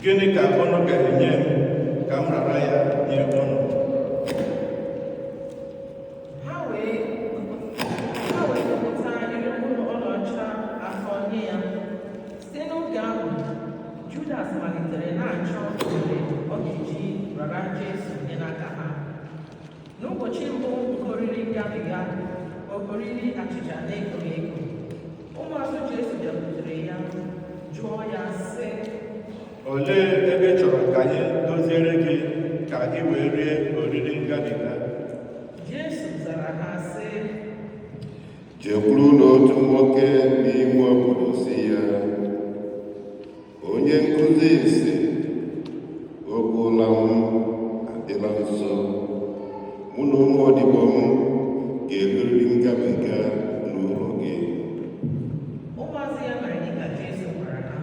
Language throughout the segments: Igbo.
Gịnị ka unu ga-enye m ka m rara ya nye unu? Ha wee wepụta irikpuru ọlaọcha atọ nye ya. Site n'oge ahụ, Judas malitere na-achọ ohere ọ ga-eji rara Jesu nye n'aka ha. N'ụbọchị mbụ nke oriri ngabiga, oriri achịcha na-ekoghị eko, ụmụazụ Jesu bịakwutere ya jụọ ya sị, Olee ebe ị chọrọ ka anyị doziere gị ka ị wee rie oriri ngabiga? Jesu zara ha sị, jekwuru n'otu nwoke n'ime obodo si ya, onye nkụzi sị, oge ụla m adịla nso, mụ na ụmụ odibo m ga-eriri ngabiga n'ụlọ gị. ụmụazụ ya mere dịka Jesu gwara ha.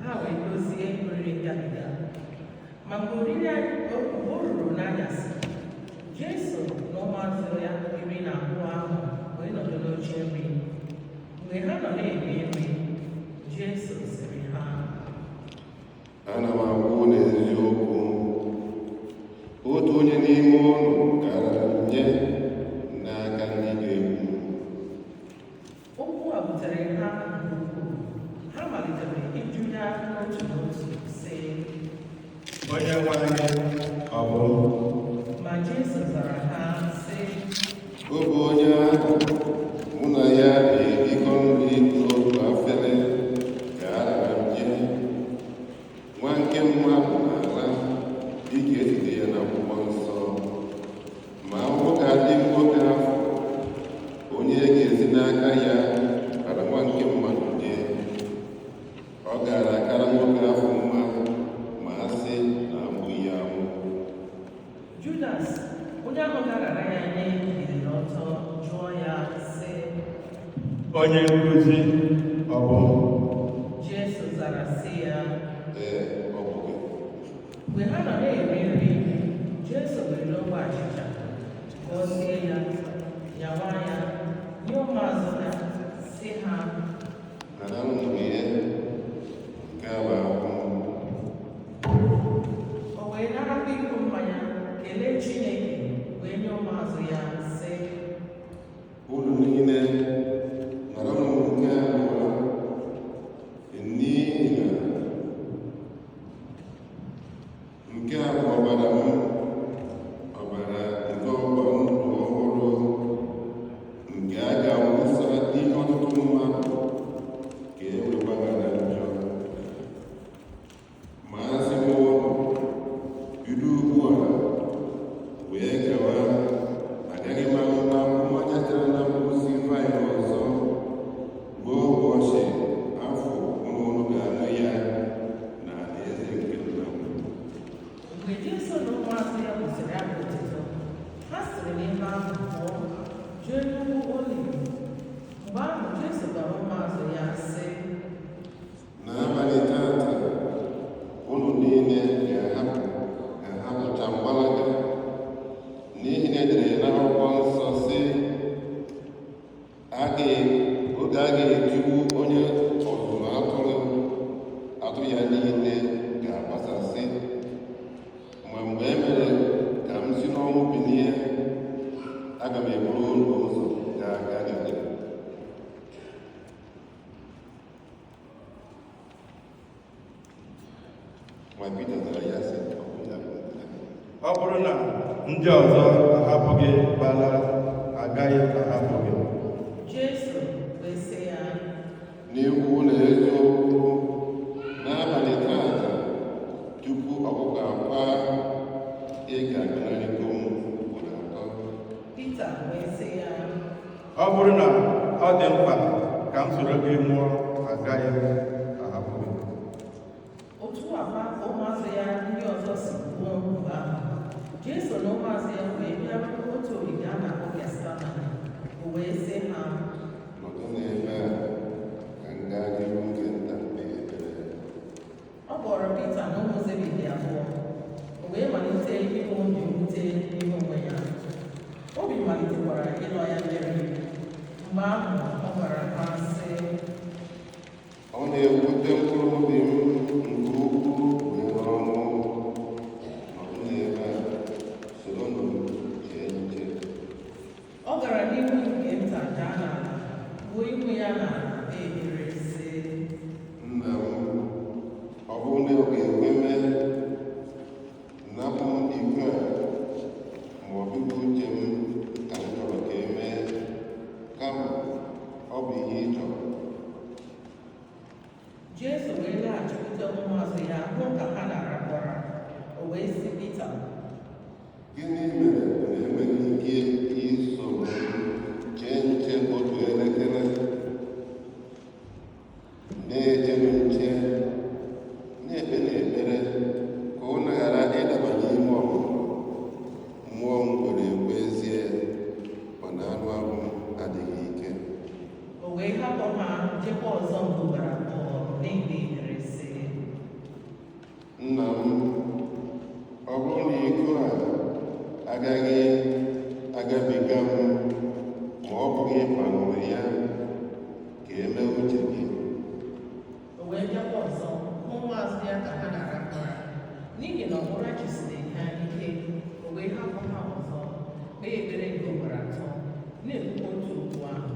Ha wee dozie oriri ngabiga. Ma mgbe o ruru n'anyasị, Jesu na ụmụazụ ya iri na abụọ ahụ wee nọdụ n'oche nri. Mgbe ha nọ na-eri nri, Jesu sịrị ha, Ana m agwa unu eziokwu, otu onye n'ime unu gara nye n'aka ndị ga-egbu. okwu a butere ha nke ukwuu. Ha malitere ịjụ ya n'otu n'otu sị, Onye nwe anyị, ọ bụ m? ma Jesu zara ha sị, Ọ bụ onye ahụ mụ na ya na-erikọ nri n'otu afere ka a rara m nye. Nwa nke mmadụ na-ala dịka esite ya n'akwụkwọ nsọ, ma ọ ga-adị nwoke ahụ onye ga-esi n'aka ya bara nwa nke mmadụ nye. Ọ gaara akara nwoke ahụ mma ma a sị na amụghị ya amụ. Judas, onye ahụ ga-arara ya nye, biliri ọtọ jụọ ya sị, Onye nkụzi, ọ bụ m? Jesu zara sị ya, Ee, ọ bụ gị. mgbe ha nọ na-eri nri, Jesu were ogbe achịcha gọzie ya, nyawa ya nye ụmụazụ ya sị ha, Naranụ ihe nke a bụ ahụ m. o wee narakwa iko mmanya, kelee Chineke, wee nye ụmụazụ ya sị, Unu niile naranụ nke a bụ n'ihi na nke a bụ ọbara m, ọbara nke ọgbọ ndụ ọhụrụ, nke a ga-awụsa n'ime ọtụtụ mmadụ ka e wee gbaghara njọ. Ma asị m unu, bido ugbu a wee gawa, agaghị m aṅụkwa mmanya sitere na mkpụrụ vaịn ọzọ ruo ụbọchị afọ unu ga-aṅụ ya n'alaeze nke Nna m. mgbe Jesu na ụmụazụ ya kwụsịrị abụ otuto, ha siri n'ebe ahụ pụọ jee n'ugwu Oliv. Mgbe ahụ Jesu gwara ụmụazụ ya sị, N'abalị tata, unu niile ga-ahapụcha mgbalaga, n'ihi na edere n'akwụkwọ nsọ sị, oge a ga-etigbu onye ọzụzụ atụ ya niile ga-agbasasị. Ma mgbe e mere ka m si n'ọnwụ bilie, aga m eburu unu ụzọ gaa Galili. Ma Pita zara ya sị, ọ bụ ya bụ nke a." Ọ bụrụ na ndị ọzọ ahapụ gị gbala, agaghị ahapụ gị. Jesu wee sị ya, N'ikwu na eziokwu, n'abalị tata, tupu ọkụkọ akwa, ị ga-agọnarịgo m ugboro atọ. Pita wee sị ya, Ọ bụrụ na ọ dị mkpa ka m soro gị nwụọ, agaghị ahapụ gị. otu akwa ụmụazụ ya ndị ọzọ si kwuo mgbe ahụ. Jesu na ụmụazụ ya wee bịa otu ogige a na-akpọ Getsemani. O wee sị ha, Nọdụ n'ebe a ka m gaa n'ihu nke nta kpee ekpere. ọ kpọrọ Pita na ụmụ Zebedi abụọ. O wee malite inwe obi mwute n'ime onwe ya. Obi malitekwara ịlọ ya mmiri. Mgbe ahụ ọ gwara ha sị, Ọ na-ewute mkpụrụ obi m nke ukwuu wee enweghị ike iso chee nche otu elekere, na-echere nche, na-ekpe n'ekpere ka ụnụ ghara ịdaba n'ime ọnwụnwa. Mmụọ m kwere ekwe ezie, mana anụ ahụ adịghị ike. O wee hapụ ha jekwa ọzọ mgbe ugboro abụọ n'ebe edere sị, Nna m, ọ bụrụ na iko a agaghị agabiga m ma ọ bụghị ịkpanwe ya, ka eme uche gị. o wee bịakwa ọzọ hụ ụmụazụ ya ka ha na-arapụ ya, n'ihi na ọmụra jisiri ha ike. O wee hapụ ha ọzọ kpee ekpere nke ugboro atọ, na-ekwukwa otu okwu ahụ.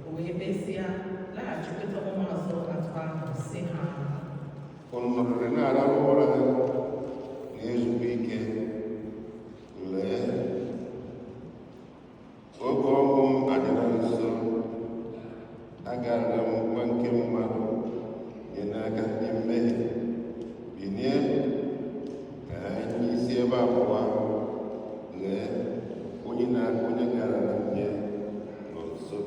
O wee mesịa laghachikweta ụmụazụ atọ ahụ sị ha, Unu nọrịrị na-arahụ ụra na-ezukwa ike. Lee, oge ọgwụ m adịla nso. Agara m nwa nke mmadụ nye n'aka ndị mmehie. Binie ka anyị si ebe a pụọ. Lee, onye gara na nye nọ nso.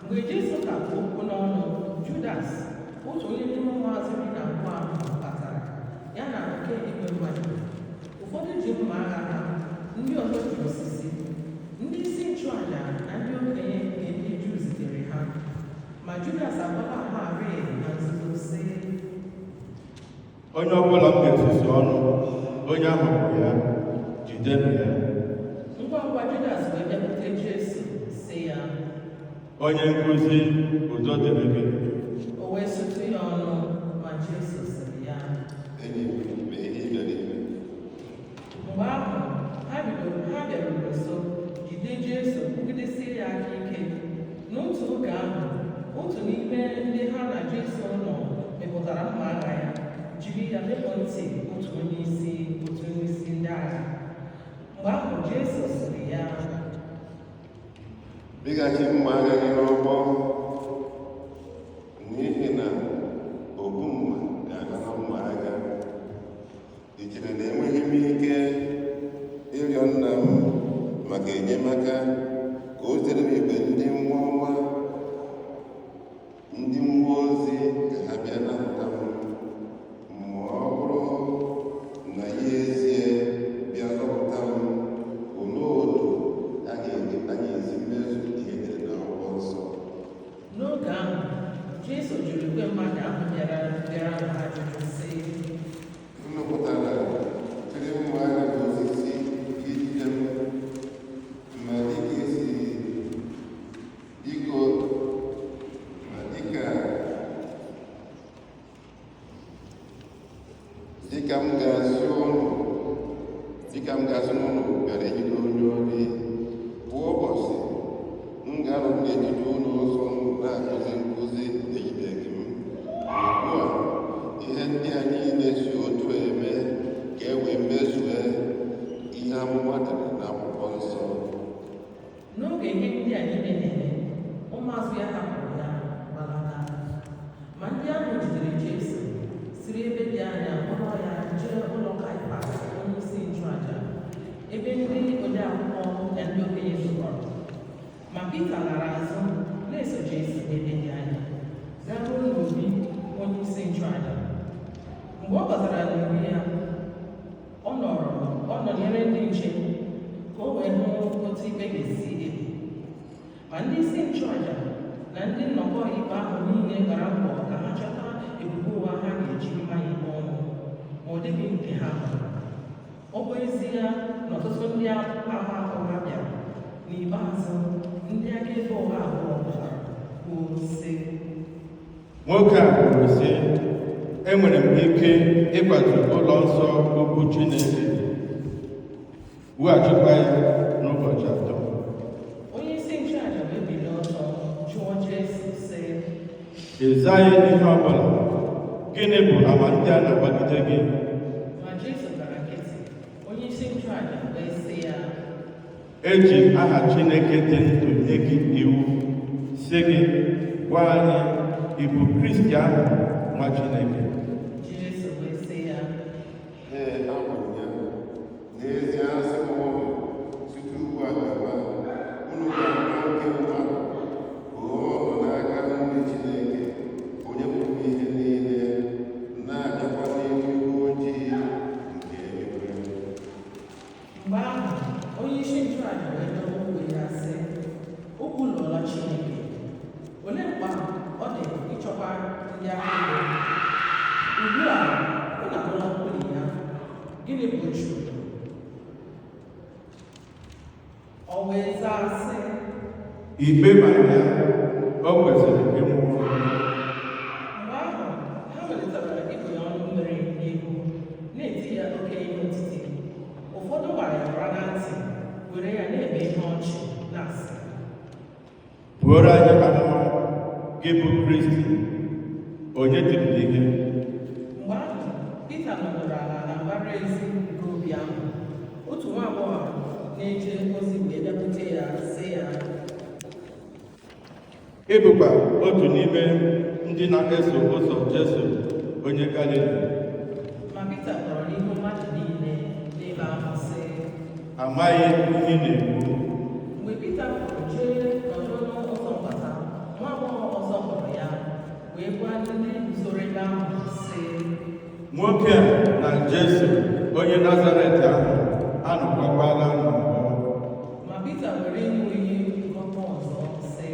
mgbe Jesu ka bụ okwu n'ọnụ, Judas, otu onye n'ime ụmụazụ iri na abụọ ahụ batara, ya na nke igwe mmadụ. Ụfọdụ ji mma agha ha, ndị ọzọ ji osisi. Ndị isi nchụaja na ndị okenye nke ndị Juu zitere ha, ma Judas agbala ha arịị na nzuzo sị, onye ọbụla m ga-esusu ọnụ, onye ahụrụ ya, jidenụ ya. ngwa ngwa Judas wee bịakwute Jesu sị ya, Onye nkụzi, udo dịrị gị. o wee sụtụ ya ọnụ, ma Jesu sịrị ya. Enyi m, mee ihe ị bịara ime. Mgbe ahụ ha bịaruru nso jide Jesu kwugidesie ya aka ike. N'otu oge ahụ, otu n'ime ndị ha na Jesu nọ mepụtara mma agha ya, jiri ya mepụ ntị otu onye isi ndị agha. Mgbe ahụ Jesu sịrị ya, Bighachi mma agha gị n'ọgbọ, n'ihi na obu mma ga-aga na mma agha. I chere na enweghị m ike ịrịọ nna m maka enyemaka ka o zitere m igbe ndị mmụọ ọma, ndị mmụọ ozi ka ha bịa napụta m, ma ọ bụrụ na ya ezie bịa zọpụta m, olee otu a ga-eji anyị ezi mmezu ihe dere n'akwụkwọ nsọ. n'oge ahụ Jesu jụrụ igwe mmadụ ahụ bịara ha ajụjụ sị, Unu pụtara jiri mma agha na osisi ijide m, ma dịka esi biko, ma dịka m ga-asị n'ụlọ bịara ejide onye ori. Kwa ụbọchị m ga-anọ n'etiti ụlọ nsọ na-akụzi nkụzi na-ejideghị m. Ugbu a, ihe ndị a niile si otu eme ka e wee mezue ihe amụma dere n'akwụkwọ nsọ. n'oge ihe ndị a niile na-eme, ụmụazụ ya hapụrụ ya gbalaga. Ma ndị ahụ jidere Jesu siri ebe dị anya kpọrọ ya jee ụlọ Kaịfas onye isi nchụaja, ebe ndị odeakwụkwọ na ndị okenye zukọrọ. Ma Pita lara azụ na-eso Jesu ebe dị anya, garuo n'obi onye isi nchụaja. Mgbe ọ batara n'obi ya, ọ nọnyere ndị nche ka o wee hụ otu ikpe ga-esi ebi. Ma ndị isi nchụaja na ndị nnọkọ ikpe ahụ niile gbara mbọ ka ha chọta ebubo ụgha ha ga-eji mma ya ikpe ọnwụ, ma ọ dịghị nke ha hụrụ. Ọ bụ ezie na ọtụtụ ndị ahụ ha bịara, n'ikpeazụ ndị akaebe ụgha abụọ pụtara kwuo sị, Nwoke a kwuru sị, enwere m ike ịkwatu ụlọ nsọ okwu Chineke, wughachikwa ya n'ụbọchị atọ. onye isi nchụaja wee bilie ọtọ jụọ Jesu sị, Ị zaghị ihe ọbụla, gịnị bụ ama ndị a na-agbagide gị? ma Jesu gara nkịtị. Onye isi nchụaja wee sị ya, Eji aha Chineke dị ndụ nye gị iwu, sị gị, gwa anyị, ị bụ Kristi ahụ, nwa Chineke? Jesu wee sị ya, Ee, abụ m ya. N'ezie asị m ụnụ, si onye isi nchụaja wee dọrọ onwe ya sị, o kwuluola Chineke, olee mkpa ọ dị ịchọkwa ndị akaebe? Ugbu a unu anụla nkwulu ya, gịnị bụ uchu? O wee zaa sị, ikpe mara ya, o kwesịrị ịnwụ ọnwụ. Mgbe ahụ ha malitere ịbụ ya ọnụ mmiri n'ihu, na-eti ya oke ihe otiti. Ụfọdụ gbara ya ụra na ntị, were ya na-eme ihe ọchị, na-asị, Buoro anyị amụma, gị bụ Kristi, onye tiri gị ihe. Mgbe ahụ Pita nọdụrụ ala na mbara ezi nke obi ahụ. Otu nwa agbọghọ na-eje ozi wee bịakwute ya sị ya, Ị bụkwa otu n'ime ndị na-eso ụzọ Jesu onye Galili. ma Pita kpọrọ n'ihu mmadụ niile n'ebe ahụ sị, Amaghị ihe ị na-ekwu. mgbe Pita pụrụ jee nọdụ n'ụzọ mbata, nwa agbọghọ ọzọ kpọrọ ya wee gwa ndị guzoro ebe ahụ sị, Nwoke a na Jesu onye Nazaret ahụ anọkwakwala n'ọgbọ. ma Pita were ịṅụ iyi ngọpụ ọzọ sị,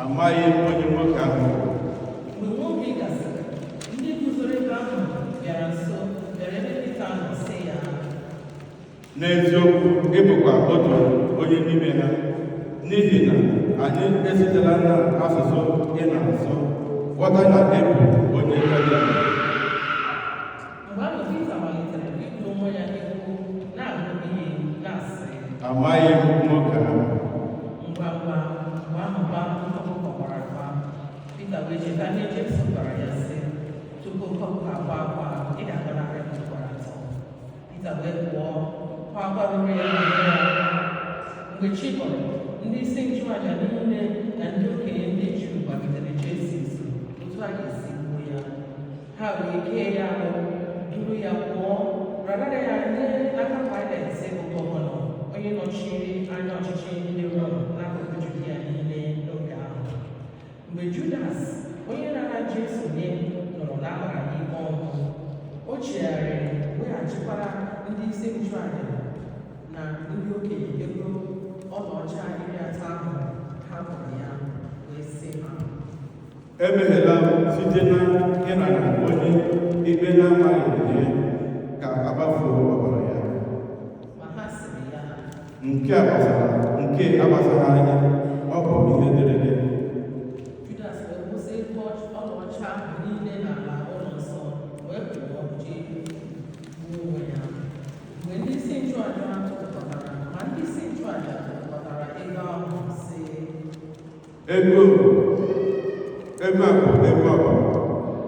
Amaghị onye nwoke ahụ. mgbe nwoke gasịrị, ndị guzoro ebe ahụ bịara nso bịara ebe Pita nọ sị ya, N'eziokwu, ị bụkwa otu onye n'ime ha, n'ihi na anyị esitela n'asụsụ ị na-asụ ghọta na ị bụ onye Galili. mgbe ahụ Pita malitere ịkpụ onwe ya ihu na-aṅụ iyi na-asị, Amaghị m nwoke ahụ. ngwa ngwa mgbe ahụ gba nkọkụ kọkwara akwa. Pita wee cheta ihe Jesu gwara ya sị, tupu nkọkụ akwa akwa, ị ga-agọnarị m ugboro atọ. Pita wee pụọ kwa akwa ruru ya n'ahụ ya. Mgbe chi bọrọ, ndị isi nchụaja niile na ndị okenye ndị Juu gbagidere Jesu nso otu a ga-esi gbuo ya. Ha wee kee ya agbụ, duru ya pụọ, rara ya nye n'aka Paịlet bụ gọvanọ, onye nọchiri anya ọchịchị ndị Rom n'akụkụ Judia niile n'oge ahụ. Mgbe Judas, onye nara Jesu nye, nụrụ na a mara ya ikpe ọnwụ, o chigharịrị weghachikwara ndị isi nchụaja na ndị okenye ego ọlaọcha 30 ahụ ha kwụrụ ya, wee sị ha, Emeghela m site na ịnara onye ikpe na-amaghị ihe ka agbafuo ọbara ya. ma ha sịrị ya, Nke agbasara anyị, ọ bụ ihe dịrịrị. Judas wee kwụsị ọlaọcha ahụ niile n'ala ụlọ nsọ, wee pụọ jee gbuo onwe ya. Mgbe ndị isi nchụaja tụkọtara ego ahụ sị, Ego a bụ ego ọbara.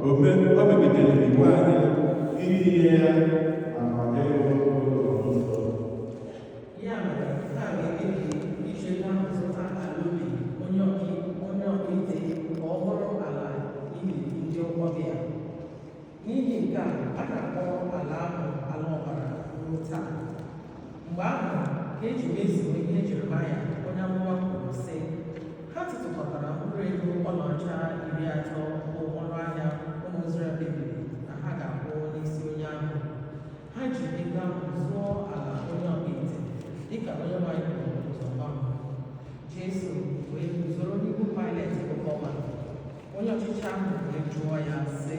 O megidere iwu anyị iyi ihe ya na ego ụlọ nsọ. ya mere ha ga-ekpebi ije gaa zụta ala ubi onye ọkaikpe ka ọ bụrụ ala ili ndị ọbịa. N'ihi nke a na-akpọ ala ahụ ala ọbara ruo taa. Mgbe ahụ ka eji mezuo ihe Jeremaya onye amụma kwuru sị, ha tụtụkọtara mkpụrụ ego ọlaọcha 30 bụ ọnụ ahịa ụmụ Izrel kpebiri na ha ga-akwụ n'isi onye ahụ. Ha ji ego ahụ zụọ ala onye ọkaikpe dịka onye nwanyị kwuru n'ụzọ ahụ. Jesu wee guzoro n'ihu Paịlet bụ gọvanọ. Onye ọchịchị ahụ wee jụọ ya sị,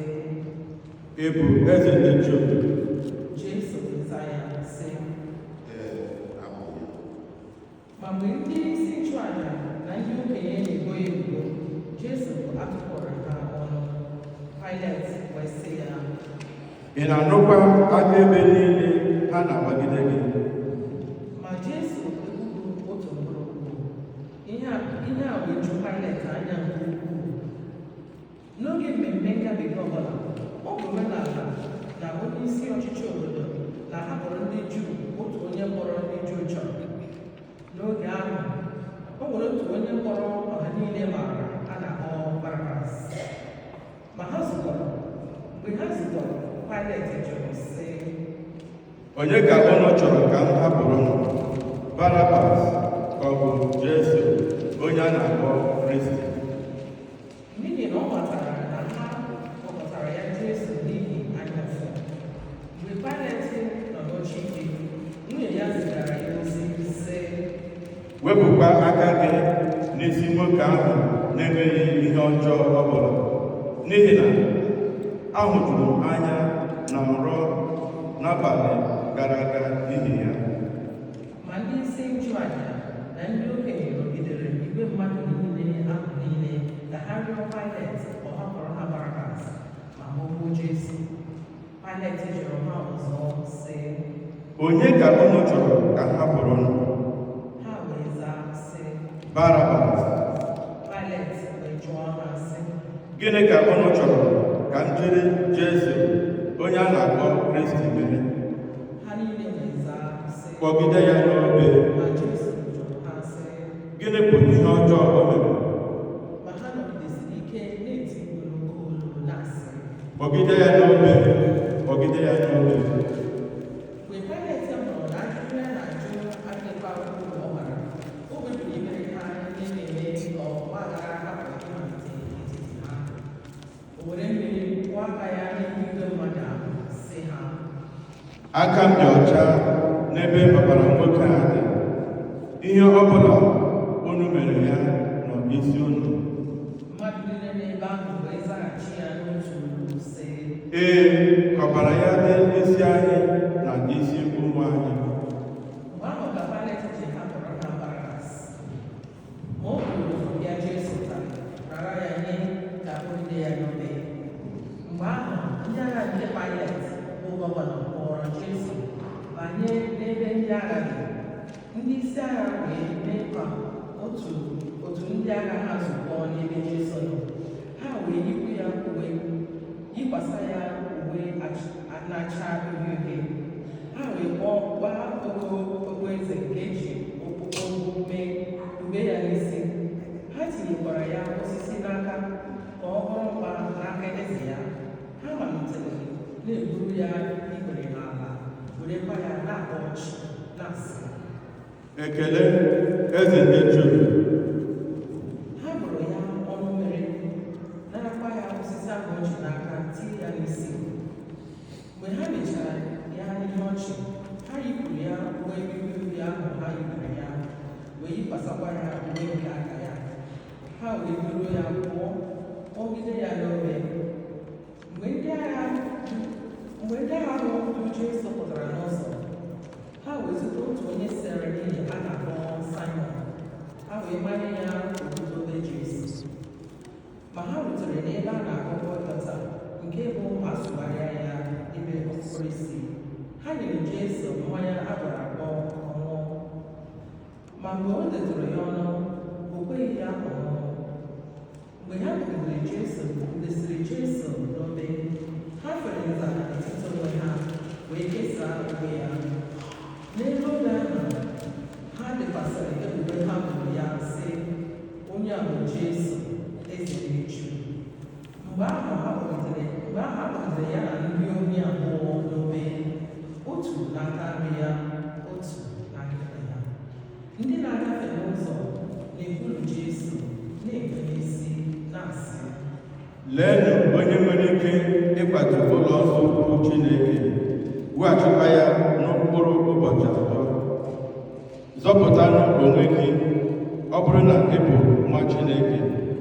Ị bụ eze ndị Juu? Jesu wee zaa ya sị, abụ ya. ma mgbe ndị isi nchụaja na ndị okenye na-ebo ya ebubo, Jesu atụpụrụ ha ọnụ. Paịlet wee sị ya, Ị na-anụkwa akaebe niile ha na-agbagide gị? ma Jesu ekwughị otu mkpụrụ okwu. Ihe a wee ju Paịlet anya nke ukwuu. N'oge mmemme ngabiga ọbụla, ọ bụ omenala na onye isi ọchịchị obodo na-ahapụrụ ndị Juu otu onye mkpọrọ ndị Juu chọrọ. N'oge ahụ, o nwere otu onye mkpọrọ ọha niile maara a na-akpọ Barabas. Ma ha zukọrọ. Mgbe ha zukọrọ, Paịlet jụrụ sị, Onye ka unu chọrọ ka m hapụrụ unu? Barabas ka ọ bụ Jesu onye a na-akpọ Kristi? n'ihi na ọ matara na ha kpọkọtara ya Jesu n'ihi anyasị. Mgbe Paịlet nọ n'oche ikpe, Nwunye ya zigara ya ozi sị, wepụkwa aka gị n'isi nwoke ahụ na-emeghị ihe ọjọọ ọbụla, n'ihi na ahụjuru m anya na nrọ n'abalị gara aga n'ihi ya. ma ndị isi nchụaja na ndị okenye nọgidere igwe mmadụ niile ahụ niile ka ha rịọ Pilet ka ọ hapụrụ ha Barabas ma gbagbuo Jesu. Pilet jụrụ ha ọzọ sị, Onye ka unu chọrọ ka m hapụrụ unu? ha wee zaa sị, Barabas. Pilet wee jụọ ha sị, Gịnị ka unu chọrọ ka m jiri Jesu onye a na-akpọ Kristi mere? ha niile wee zaa sị, Kpọgide ya n'obe. ma Jesu jụrụ ha sị, Gịnị bụ ihe ọjọọ o mere? ma ha nọgidesiri ike na-eti mkpu n'oke olu na-asị, Kpọgide ya n'obe. Kpọgide ya n'obe. mgbe Pilet hụrụ na ajụjụ ya na-ajụ adịkwa uru ọ gbara, o wepụrụ imere ha ihe na-eme ka ọgba aghara hapụ ịmalite n'etiti ha. O were mmiri kwụọ aka ya n'ihu igwe mmadụ ahụ sị ha, Aka m dị ọcha n'ebe ọbara nwoke a dị. Ihe ọ bụla unu mere ya nọ n'isi unu. mmadụ niile n'ebe ahụ wee zaghachi ya n'otu olu sị, Ee, ka ọbara ya dị isi anyị na isi ụmụ anyị. mgbe ahụ ka Pilet ji hapụrụ ha Barabas, ma o kwuru ya Jesu rara ya nye ka o jide ya n'obe. Mgbe ahụ ndị agha nke Pilet bụ gọvanọ kpọrọ Jesu banye n'ebe ndị agha dị. Ndị isi agha wee mee ka otu ndị agha ha zukọọ n'ebe Jesu nọ. Ha wee yipụ ya uwe, yikwasa ya uwe na-acha uhie uhie. Ha wee gbaa okpueze nke eji okpukpu mee ube ya n'isi. Ha tinyekwara ya osisi n'aka ka ọ bụrụ mkpa n'aka eze ya. Ha malitere na-eburu ya ikpere n'ala, werekwa ya na-akpa ọchị na-asị, Ekele eze ndị Juu. ha bụrụ ya ọnụ mmiri, narakwa ya osisi ahụ o ji n'aka tie ya n'isi. Mgbe ha mechara ya ihe ọchị, ha yipụrụ ya uwe uhie ahụ ha yipụrụ ya, wee yikwasakwa ya uwe nke aka ya. Ha wee buru ya pụọ, kpọgide ya n'obe. Mgbe ndị agha ahụ du Jesu pụtara n'ụzọ, ha wee zute otu onye sere n'ihi a na-akpọ Simon. Ha wee manye ya obodo Jesu. Ma ha rutere n'ebe a na-akpọ Gọlgọta, nke bụ asụgharịa ya ebe ọkpụkpụ isi. Ha nyere Jesu mmanya a gwara agwọ ka ọ ṅụọ. Ma mgbe o detụrụ ya ọnụ, o kweghị ya ọṅụṅụ. Mgbe ha kpụdesịrị Jesu n'obe, ha fere nza n'etiti onwe ha wee kesaa uwe ya. N'elu obe ahụ, ha dekwasịrị ebubo ha boro ya sị, onye a bụ Jesu, eze ndị Juu. Mgbe ahụ a kpọgidere ya na ndị ohi abụọ n'obe, otu n'aka nri ya, otu n'aka ekpe ya. Ndị na-agafe n'ụzọ na-ekwulu Jesu na-ekpe n'isi na-asị, Leenụ onye nwere ike ịkwatu ụlọ nsọ ukwu Chineke, weghachikwa ya n'okpuru ụbọchị atọ. Zọpụtanụ onwe gị, ọ bụrụ na ị bụ nwa Chineke,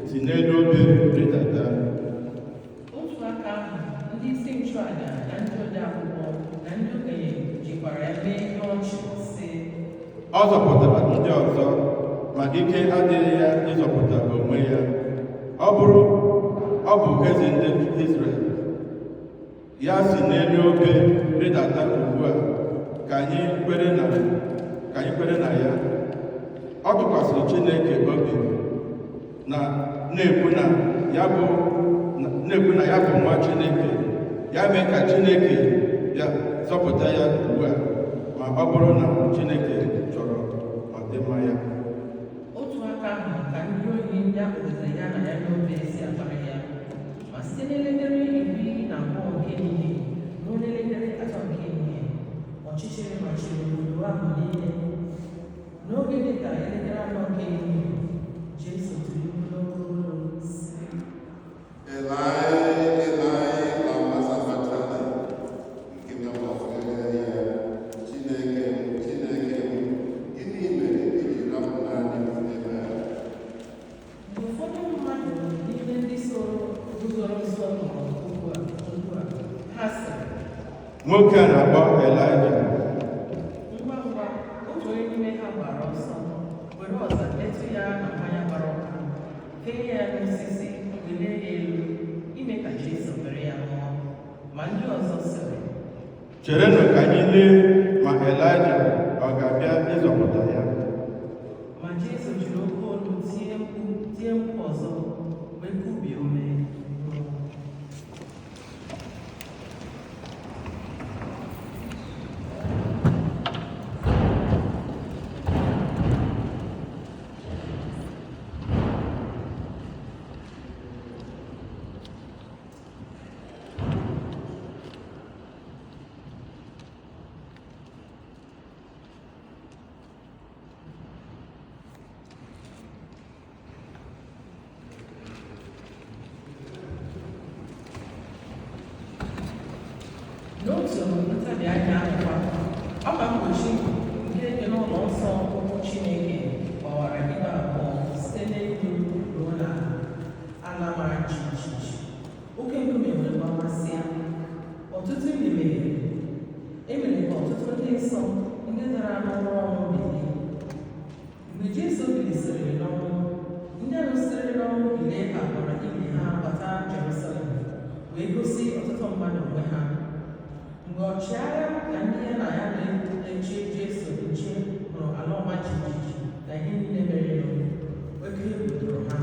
si n'elu obe rịdata. otu aka ahụ ndị isi nchụaja na ndị ode akwụkwọ na ndị okenye jikwara ya mee ihe ọchị sị, Ọ zọpụtara ndị ọzọ, ma ike adịghị ya ịzọpụta onwe ya. Ọ bụ eze ndị Izrel. Ya si n'elu obe rịdata ugbu a, ka anyị kwere na ya. Ọ tụkwasịrị Chineke obi na-ekwu na ya bụ nwa Chineke. Ya mee ka Chineke ya zọpụta ya ugbu a, ma ọ bụrụ na Chineke chọrọ ọdịmma ya. otu aka ahụ ka ndị ohi ndị a kpụdesịrị ya na ya n'obe si akpara ya. Ma site n'elekere 12 nke ehihie ruo n'elekere 3 nke ehihie, ọchịchịrị machiri obodo ahụ niile. N'oge dị ka elekere 4 nke ehihie, Jesu tiri mkpu n'oke olu sị, Elai, Elai, lama sabachthani, nke na-agbafere ya, Chineke m, nwoke a na-akpọ Elaịja. Ngwa ngwa, otu onye n'ime ha gbara ọsọ were ọza metụ ya na mmanya gbara ụka, kee ya n'osisi, welie ya elu, ime ka Jesu bere ya nwụọ. Ma ndị ọzọ sịrị, cherenụ ka anyị lee ma Elaịja ọ ga-abịa ịzọpụta ya. ma Jesu jiri oke olu tie mkpu ọzọ, wee kubie ume. N'otu ntabi anya ahụkwa, ọkpa mgbochi nke dị n'ụlọ nsọ okwu Chineke gbawara ibe abụọ site n'elu ruo n'ala mara jijiji. Oke nkume wee gbawasịa, ọtụtụ ndị meghere. E mere ka ọtụtụ ndị nsọ ndị dara n'ọrụ ọnwụ bilie. Mgbe Jesu bilisiri n'ọnwụ, ndị ahụ sitere n'ọnwụ bilie ha gbara ili ha bata Jerusalem, wee gosi ọtụtụ mmadụ onwe ha. Mgbe ọchịagha na ndị ya na ya na-eche Jesu nche hụrụ ala ọma jijiji na ihe niile mere oke egwu tụrụ ha,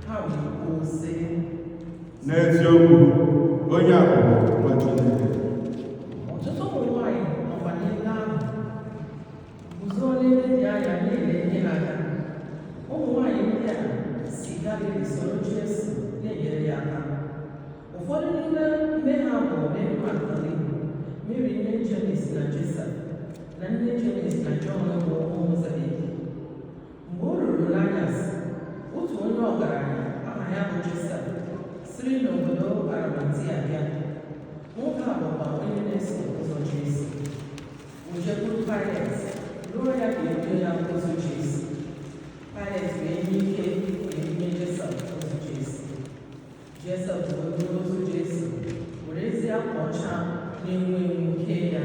ha wee kwuo sị, n'eziokwu onye a bụ nwa Chineke. ọtụtụ ụmụ nwaanyị nọkwa n'ebe ahụ guzo n'ebe dị anya na-ele ihe na-aga. Ụmụ nwaanyị ndị a si Galili soro Jesu na-enyere ya aka. Ụfọdụ n'ime ha bụ Mary Magdalene, Mary nne Jemis na Joseph, na nne Jemis na Jọn bụ ụmụ Zebedi. Mgbe o ruru n'anyasị, otu onye ọgaranya aha ya bụ Joseph siri n'obodo Arimatia bịa. Nwoke a bụkwa onye na-eso ụzọ Jesu. O jekwuru Pilet rịọ ya ka ebie ya ozu Jesu. Pilet wee nye ike ebinye Joseph ozu Jesu. Joseph wee buru ozu Jesu, were ezi akwa ọcha na-enwu enwu nke ya,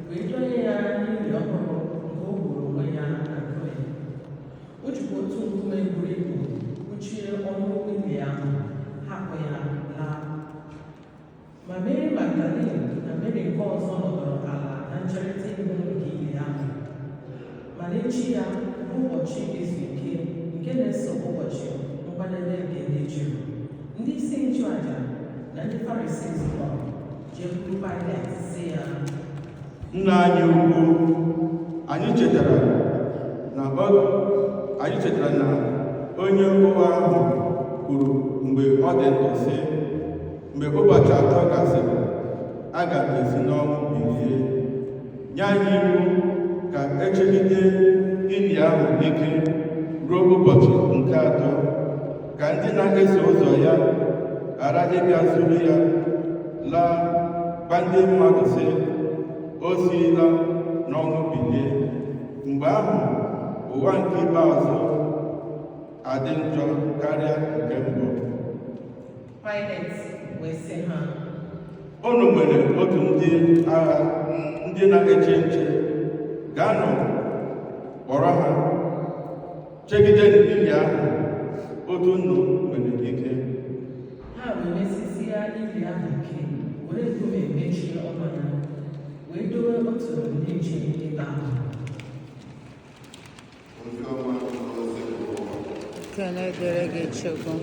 wee donye ya n'ili ọhụrụ nke o gburu onwe ya na nkume. O jikwa otu nkume buru ibu kpuchie ọnụ ili ahụ, hapụ ya laa. Ma Mary Magdalene na Mary nke ọzọ nọdụrụ ala na ncherịta ihu nke ili ahụ. Ma n'echi ya bụ ụbọchị izu ike nke na-eso ụbọchị nkwadebe nke ndị Juu, ndị isi nchụaja na ndị Farisii zukọrọ jekwuru Pilet sị ya, Nna anyị ukwu, anyị chetara na onye ụgha ahụ kwuru mgbe ọ dị ndụ sị, mgbe ụbọchị atọ gasịrị, aga m esi n'ọnwụ bilie. Nye anyị iwu ka echegide ili ahụ ike ruo ụbọchị nke atọ, ka ndị na-eso ụzọ ya ghara ịbịa zuru ya laa, gwa ndị mmadụ sị, o siela n'ọnwụ bilie. Mgbe ahụ ụwa nke ikpeazụ adị njọ karịa nke mbụ. Pilet wee sị ha, Unu nwere otu ndị agha ndị na-eche nche, gaanụ kpọrọ ha, chegide ili ahụ otu unu nwere ike. ha wee mesịsịa ili ahụ ike, were nkume mechie ọnụ ya, wee dowe otu ndị nche ebe ahụ. Oziọma na ozi bụ ụwa. Ekele dịrị gị Chukwu.